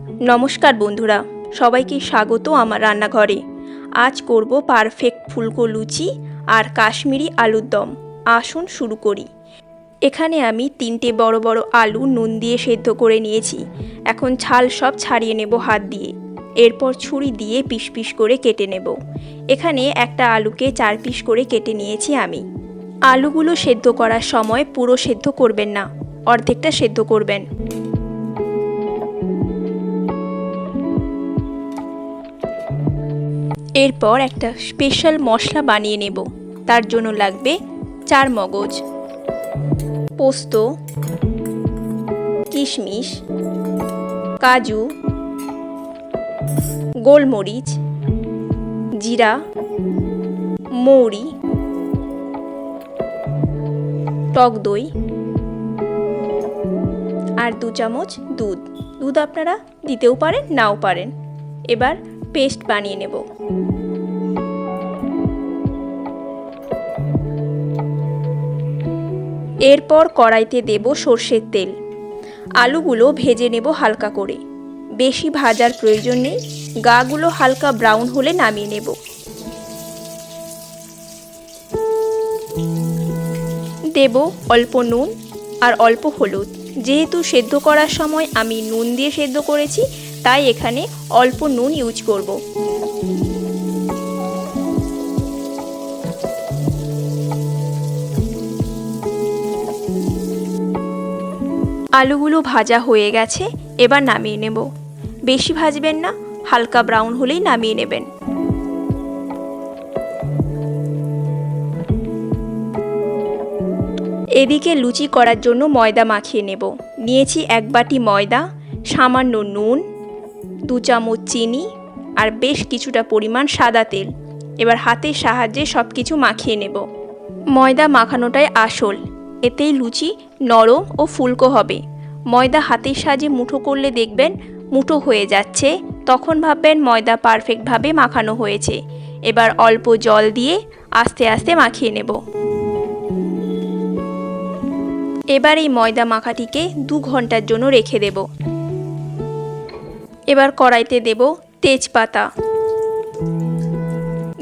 নমস্কার বন্ধুরা, সবাইকে স্বাগত আমার রান্নাঘরে। আজ করব পারফেক্ট ফুলকো লুচি আর কাশ্মীরি আলুর দম। আসুন শুরু করি। এখানে আমি 3টে বড় বড় আলু নুন দিয়ে সেদ্ধ করে নিয়েছি। এখন ছাল সব ছাড়িয়ে নেব হাত দিয়ে। এরপর ছুরি দিয়ে পিস পিস করে কেটে নেব। এখানে একটা আলুকে 4 পিস করে কেটে নিয়েছি আমি। আলুগুলো সেদ্ধ করার সময় পুরো সেদ্ধ করবেন না, অর্ধেকটা সেদ্ধ করবেন। এরপর একটা স্পেশাল মশলা বানিয়ে নেব। তার জন্য লাগবে 4 মগজ, পোস্ত, কিশমিশ, কাজু, গোলমরিচ, জিরা, মৌরি, টক দই আর 2 চামচ দুধ। দুধ আপনারা দিতেও পারেন, নাও পারেন। এবার পেস্ট বানিয়ে নেব। এরপর কড়াইতে দেব সর্ষের তেল। আলুগুলো ভেজে নেব হালকা করে, বেশি ভাজার প্রয়োজন নেই। গাগুলো হালকা ব্রাউন হলে নামিয়ে নেব। দেব অল্প নুন আর অল্প হলুদ। যেহেতু সেদ্ধ করার সময় আমি নুন দিয়ে সেদ্ধ করেছি, তাই এখানে অল্প নুন ইউজ করব। আলুগুলো ভাজা হয়ে গেছে, এবার নামিয়ে নেব। বেশি ভাজবেন না, হালকা ব্রাউন হলেই নামিয়ে নেবেন। এদিকে লুচি করার জন্য ময়দা মাখিয়ে নেব। নিয়েছি 1 বাটি ময়দা, সামান্য নুন, 2 চামচ চিনি আর বেশ কিছুটা পরিমাণ সাদা তেল। এবার হাতের সাহায্যে সব কিছু মাখিয়ে নেব। ময়দা মাখানোটাই আসল, এতেই লুচি নরম ও ফুলকো হবে। ময়দা হাতের সাহায্যে মুঠো করলে দেখবেন মুঠো হয়ে যাচ্ছে, তখন ভাববেন ময়দা পারফেক্টভাবে মাখানো হয়েছে। এবার অল্প জল দিয়ে আস্তে আস্তে মাখিয়ে নেব। এবার এই ময়দা মাখাটিকে 2 ঘন্টার জন্য রেখে দেব। এবার কড়াইতে দেব তেজপাতা,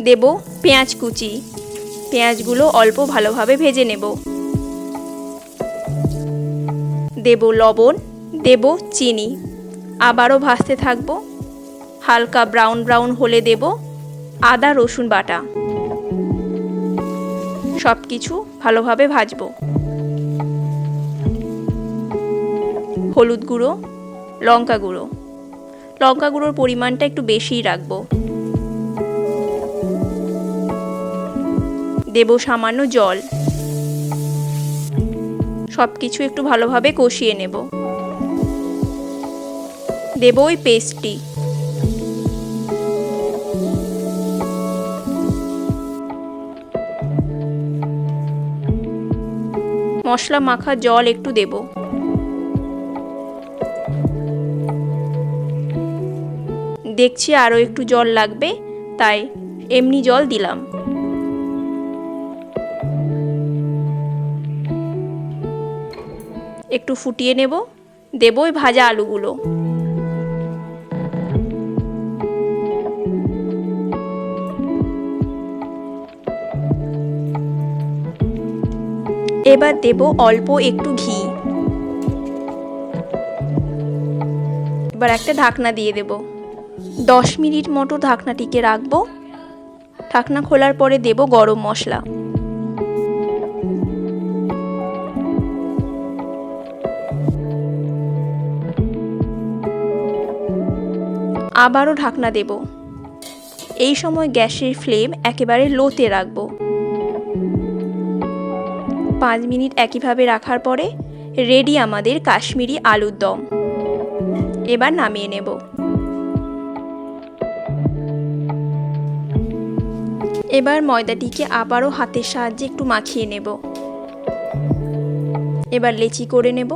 দেব পেঁয়াজ কুচি। পেঁয়াজগুলো অল্প ভালোভাবে ভেজে নেব। দেব লবণ, দেব চিনি। আবারও ভাজতে থাকব। হালকা ব্রাউন ব্রাউন হলে দেব আদা রসুন বাটা। সব কিছু ভালোভাবে ভাজবো। হলুদ গুঁড়ো, লঙ্কা গুঁড়ো। লঙ্কা গুঁড়োর পরিমাণটা একটু বেশিই রাখবো। দেব সামান্য জল। সব কিছু একটু ভালোভাবে কষিয়ে নেব। দেব ওই পেস্টটি। মশলা মাখা জল একটু দেব। দেখছি আরও একটু জল লাগবে, তাই এমনি জল দিলাম। একটু ফুটিয়ে নেব। দেব ওই ভাজা আলুগুলো। এবার দেব অল্প একটু ঘি। এবার একটা ঢাকনা দিয়ে দেব। 10 মিনিট মতো ঢাকনাটিকে রাখবো। ঢাকনা খোলার পরে দেব গরম মশলা। আবারও ঢাকনা দেব। এই সময় গ্যাসের ফ্লেম একেবারে লোতে রাখব। 5 মিনিট একইভাবে রাখার পরে রেডি আমাদের কাশ্মীরি আলুর দম। এবার নামিয়ে নেব। এবার ময়দাটিকে আবারও হাতের সাহায্যে একটু মাখিয়ে নেব। এবার লেচি করে নেব।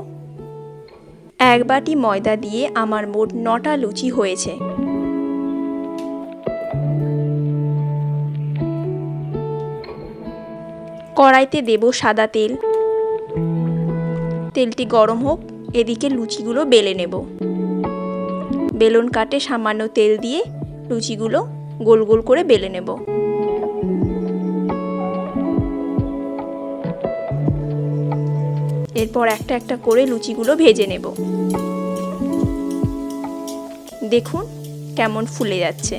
1 বাটি ময়দা দিয়ে আমার মোট 9টা লুচি হয়েছে। কড়াইতে দেব সাদা তেল। তেলটি গরম হোক, এদিকে লুচিগুলো বেলে নেব। বেলুন কাটে সামান্য তেল দিয়ে লুচিগুলো গোল গোল করে বেলে নেব। এরপর একটা একটা করে লুচিগুলো ভেজে নেব। দেখুন কেমন ফুলে যাচ্ছে।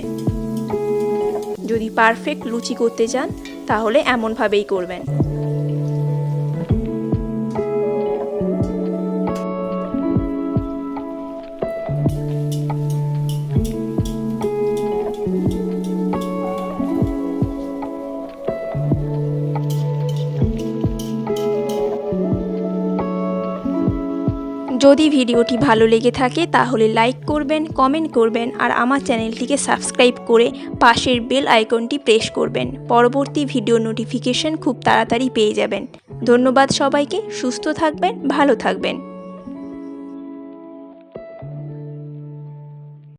যদি পারফেক্ট লুচি করতে চান তাহলে এমনভাবেই করবেন। যদি ভিডিওটি ভালো লেগে থাকে তাহলে লাইক করবেন, কমেন্ট করবেন আর আমার চ্যানেলটিকে সাবস্ক্রাইব করে পাশের বেল আইকনটি প্রেস করবেন। পরবর্তী ভিডিও নোটিফিকেশন খুব তাড়াতাড়ি পেয়ে যাবেন। ধন্যবাদ সবাইকে। সুস্থ থাকবেন, ভালো থাকবেন।